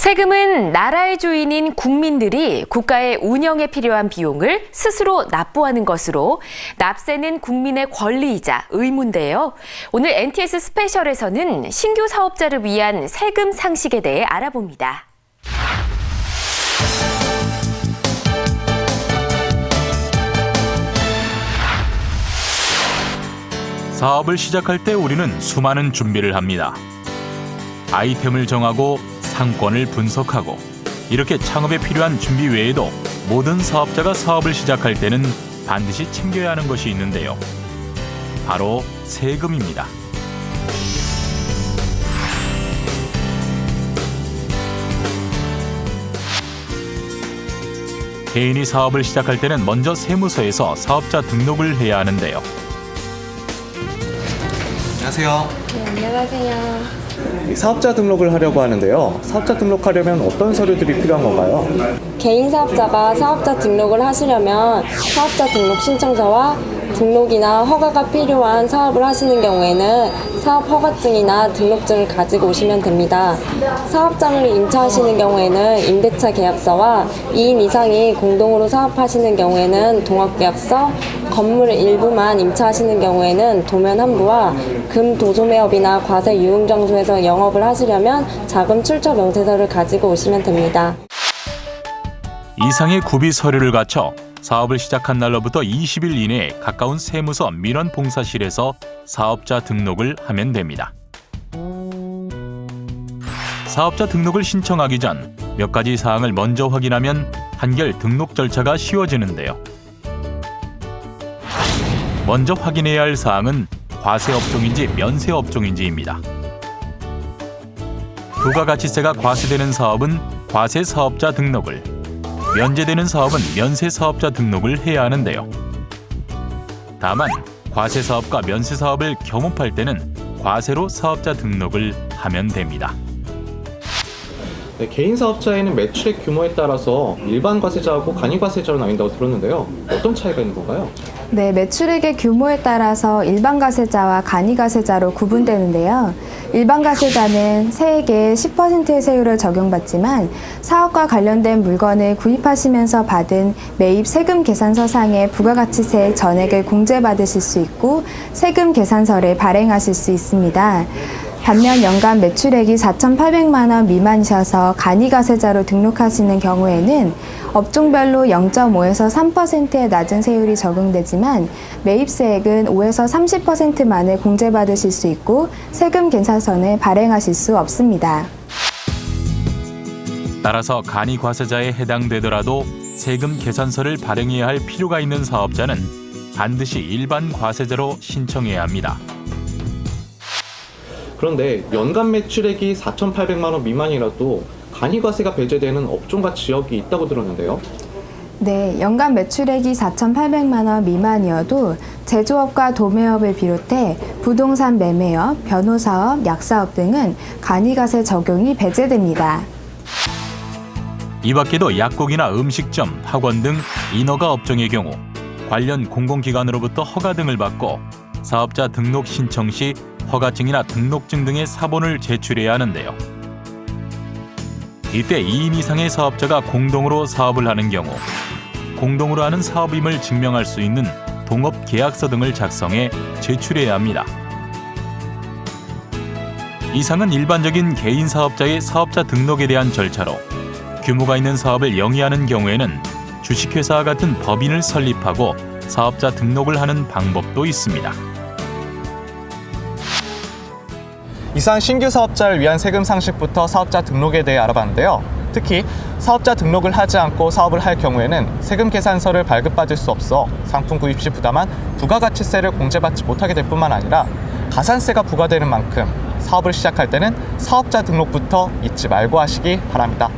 세금은 나라의 주인인 국민들이 국가의 운영에 필요한 비용을 스스로 납부하는 것으로 납세는 국민의 권리이자 의무인데요. 오늘 NTS 스페셜에서는 신규 사업자를 위한 세금 상식에 대해 알아봅니다. 사업을 시작할 때 우리는 수많은 준비를 합니다. 아이템을 정하고 상권을 분석하고 이렇게 창업에 필요한 준비 외에도 모든 사업자가 사업을 시작할 때는 반드시 챙겨야 하는 것이 있는데요. 바로 세금입니다. 개인이 사업을 시작할 때는 먼저 세무서에서 사업자 등록을 해야 하는데요. 안녕하세요. 네, 안녕하세요. 사업자 등록을 하려고 하는데요. 사업자 등록하려면 어떤 서류들이 필요한 건가요? 개인 사업자가 사업자 등록을 하시려면 사업자 등록 신청서와 등록이나 허가가 필요한 사업을 하시는 경우에는 사업 허가증이나 등록증을 가지고 오시면 됩니다. 사업장을 임차하시는 경우에는 임대차 계약서와 2인 이상이 공동으로 사업하시는 경우에는 동업계약서, 건물 일부만 임차하시는 경우에는 도면 한 부와 금도소매업이나 과세 유흥장소에서 영업을 하시려면 자금 출처 명세서를 가지고 오시면 됩니다. 이상의 구비 서류를 갖춰 사업을 시작한 날로부터 20일 이내에 가까운 세무서 민원봉사실에서 사업자 등록을 하면 됩니다. 사업자 등록을 신청하기 전 몇 가지 사항을 먼저 확인하면 한결 등록 절차가 쉬워지는데요. 먼저 확인해야 할 사항은 과세업종인지 면세업종인지입니다. 부가가치세가 과세되는 사업은 과세사업자 등록을, 면제되는 사업은 면세사업자 등록을 해야 하는데요. 다만 과세사업과 면세사업을 겸업할 때는 과세로 사업자 등록을 하면 됩니다. 네, 개인 사업자에는 매출액 규모에 따라서 일반 과세자하고 간이 과세자로 나뉜다고 들었는데요. 어떤 차이가 있는 건가요? 네, 매출액의 규모에 따라서 일반 과세자와 간이 과세자로 구분되는데요. 일반 과세자는 세액의 10%의 세율을 적용받지만 사업과 관련된 물건을 구입하시면서 받은 매입 세금 계산서상의 부가가치세액 전액을 공제받으실 수 있고 세금 계산서를 발행하실 수 있습니다. 반면 연간 매출액이 4,800만 원 미만이셔서 간이과세자로 등록하시는 경우에는 업종별로 0.5에서 3%의 낮은 세율이 적용되지만 매입세액은 5에서 30%만을 공제받으실 수 있고 세금 계산서는 발행하실 수 없습니다. 따라서 간이과세자에 해당되더라도 세금 계산서를 발행해야 할 필요가 있는 사업자는 반드시 일반 과세자로 신청해야 합니다. 그런데 연간 매출액이 4,800만 원 미만이라도 간이과세가 배제되는 업종과 지역이 있다고 들었는데요. 네, 연간 매출액이 4,800만 원 미만이어도 제조업과 도매업을 비롯해 부동산 매매업, 변호사업, 약사업 등은 간이과세 적용이 배제됩니다. 이 밖에도 약국이나 음식점, 학원 등 인허가 업종의 경우 관련 공공기관으로부터 허가 등을 받고 사업자 등록 신청 시 허가증이나 등록증 등의 사본을 제출해야 하는데요. 이때 2인 이상의 사업자가 공동으로 사업을 하는 경우 공동으로 하는 사업임을 증명할 수 있는 동업계약서 등을 작성해 제출해야 합니다. 이상은 일반적인 개인 사업자의 사업자 등록에 대한 절차로 규모가 있는 사업을 영위하는 경우에는 주식회사와 같은 법인을 설립하고 사업자 등록을 하는 방법도 있습니다. 이상 신규 사업자를 위한 세금 상식부터 사업자 등록에 대해 알아봤는데요. 특히 사업자 등록을 하지 않고 사업을 할 경우에는 세금 계산서를 발급받을 수 없어 상품 구입 시 부담한 부가가치세를 공제받지 못하게 될 뿐만 아니라 가산세가 부과되는 만큼 사업을 시작할 때는 사업자 등록부터 잊지 말고 하시기 바랍니다.